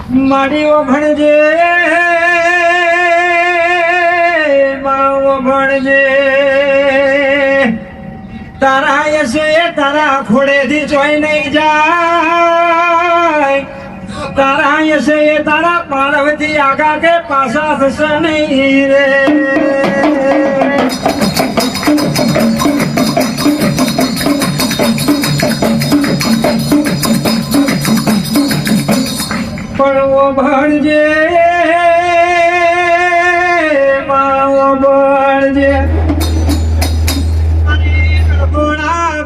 મારી ઓભણજે ભણજે તારા યશે તારા ખોડેથી જોઈ નહીં જાય તારા યશે તારા પાડવથી આગા કે પાછા થશે નહીં રે પણ ઓ ભણજે ભણજે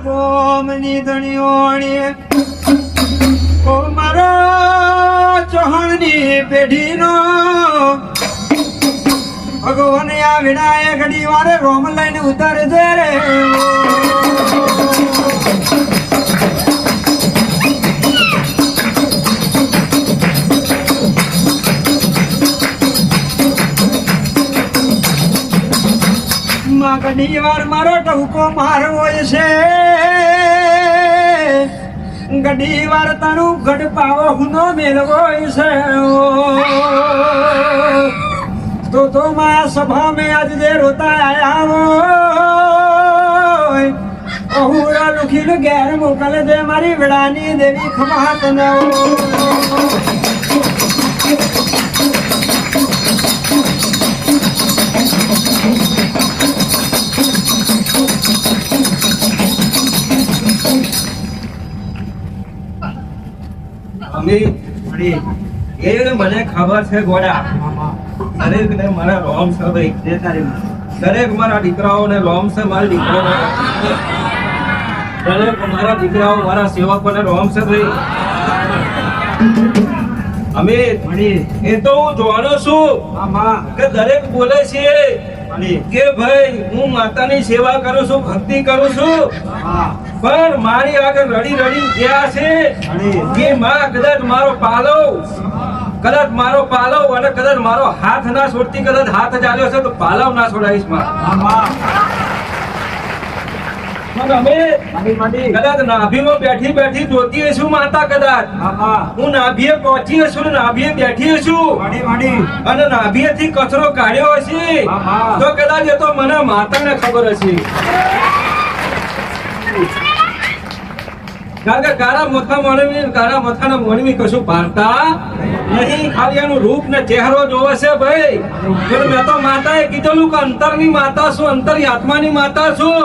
ગોમની ધણીઓણી ઓ મારો ચૌહાણની પેઢીનો ભગવાન આ વિનાયક ઘડી વારે રોમ લઈને ઉતારે દે રે ઘણી વાર મારો ટહુકો મારવો છે ઘણી વાર તારું ગઢ પાવો હુનો મેળવો છે તો મારા સભા મેં આજ દે રોતા આયા હો અહુરા લુખી નું ઘેર મોકલે દે મારી વેળાની દેવી ખમા તને મને ખબર છે ગોડા દરેક ને મારા રોમ છે ભાઈ દરેક મારા દીકરાઓને રોમ છે મારા દીકરાઓ દરેક મારા દીકરાઓ મારા સેવકોને રોમ છે ભાઈ અમે એ તો હું જાણું છું કે દરેક બોલે છે કે ભાઈ હું માતાની સેવા કરું છું ભક્તિ કરું છું પણ મારી આગળ રડી રડી ગયા છે કે માં કદાચ મારો પાલવ અને કદાચ મારો હાથ ના છોડતી કદાચ હાથ ચાલ્યો છે તો પાલવ ના છોડાઈશ માં કદાચ નાભીમાં બેઠી બેઠી જોતી હશું માતા કદાચ હું નાભીએ પહોંચી હશું ને નાભીએ બેઠી હશું અને નાભીએ થી કચરો કાઢ્યો હશે તો કદાચ એ તો મને માતાને ખબર હશે કારણ કે કારા મથાના મોણવી કશું પારતા નહીં ખાલી એનું રૂપ ને ચહેરો જોવે છે ભાઈ મેં તો માતાએ કીધેલું કે અંતરની માતા છું અંતરની આત્માની માતા છું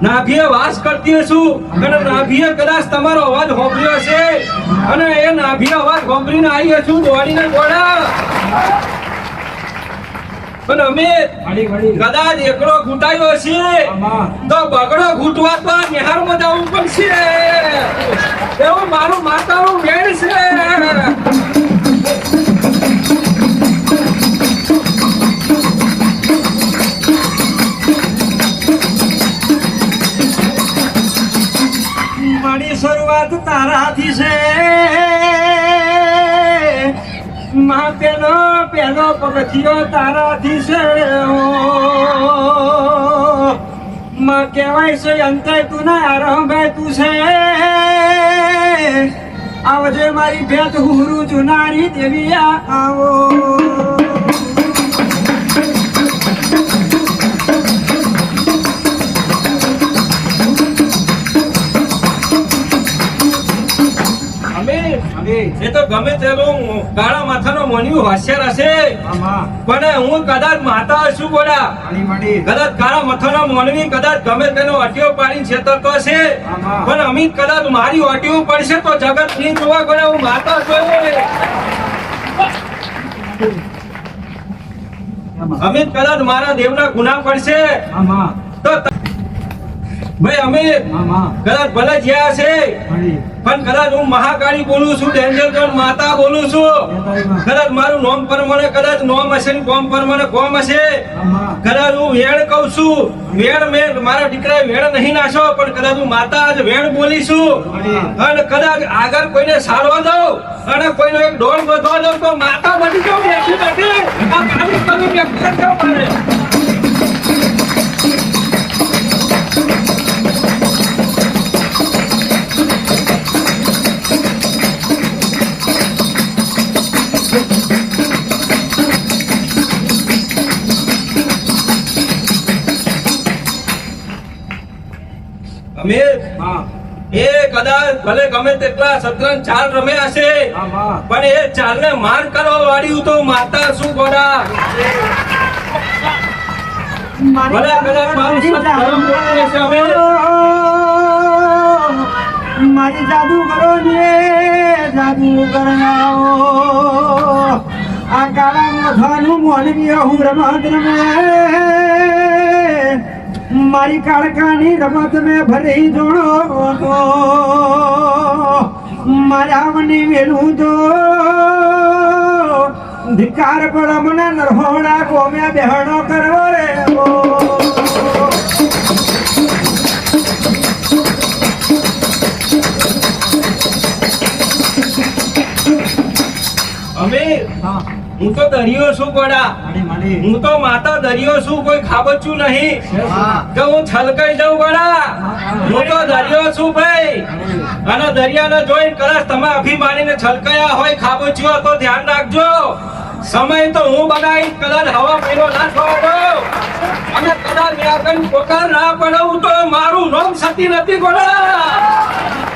નાભીએ વાસ કરતી હશું અને નાભીએ કદાચ તમારો અવાજ સાંભળ્યો હશે અને એ નાભીએ અવાજ સાંભળીને આવી હશું દોડીને દોડા પણ અમે કદાચ એકડો ઘૂંટાયો છે તો બગડો ઘૂંટવા તો નિહારમાં જવું પડશે એવું મારું માતાનું વેણ છે મારી શરૂઆત તારાથી છે માં પેલો પગથિયો તારાથી છે માં કહેવાય છે અંતે તું ના આરંભાઈ તું છે આવજે મારી ભેટ હુરું જુનારી દેવી આવો એ તો ગમે તેનું કાળા માથાનો મોણિયું હોશિયાર હશે પણ હું કદાચ માતા હશું બોલા કદાચ કાળા માથાનો મોણવી કદાચ ગમે તેનો અટીઓ પાડીને છેતરતો હશે પણ અમિત કદાચ મારી અટીઓ પડશે તો જગત ની જોવા ગયો હું માતા છું અમિત કદાચ મારા દેવના ગુના પડશે તો ભાઈ અમે કદાચ ભલે જ્યાં છે પણ કદાચ હું મહાકાળી બોલું છું ડેન્જર ઝોન માતા બોલું છું કદાચ મારું નોમ પરમાણે કદાચ નોમ હશે ને કોમ પરમાણે કોમ હશે કદાચ હું વેણ કહું છું વેણ મેં મારા દીકરાએ વેણ નહીં નાખ્યો પણ કદાચ હું માતા આજ વેણ બોલીશું અને કદાચ આગળ કોઈને સારવા દઉં અને કોઈનો એક ડોળ વધવા દઉં તો માતા બની જાઉં બેસી નથી આ કાળી તમે વ્યક્ત કરજો મારે અમે હા એ કદાચ ભલે ગમે તેટલા શતરંજ ચાલ રમ્યા હશે હા પણ એ ચાલને માર કરવા વાળ્યું તો માતા શું ગોડા ભલે કદાચ મારું સત ધર્મ બોલીએ છે અમે મારી જાદુ કરો ને જાદુ કરનાઓ આ કાળા મોઢાનું મોનવી હું રમત રમે મારી કાળકાની રમત મેં ભરી જોડો મારા મને મેલું તો ધિકાર પર મને નરહોડા ગોમે બેહણો કરવો રે અમે હા હું તો દરિયો છું ગોડા માડી માડી હું તો માતા દરિયો છું કોઈ ખાબચ્યું નહીં હા કે હું છલકાઈ જાઉં ગોડા હું તો દરિયો છું ભાઈ અને દરિયાને જોઈને કદાચ તમે અભિમાનીને છલકાયા હોય ખાબચ્યું હોય તો ધ્યાન રાખજો સમય તો હું બનાવી કદાચ હવા પેલો ના થવા દઉં અને કદાચ મેં આગળ પોકાર ના પડાવું તો મારું નામ સતી નથી ગોડા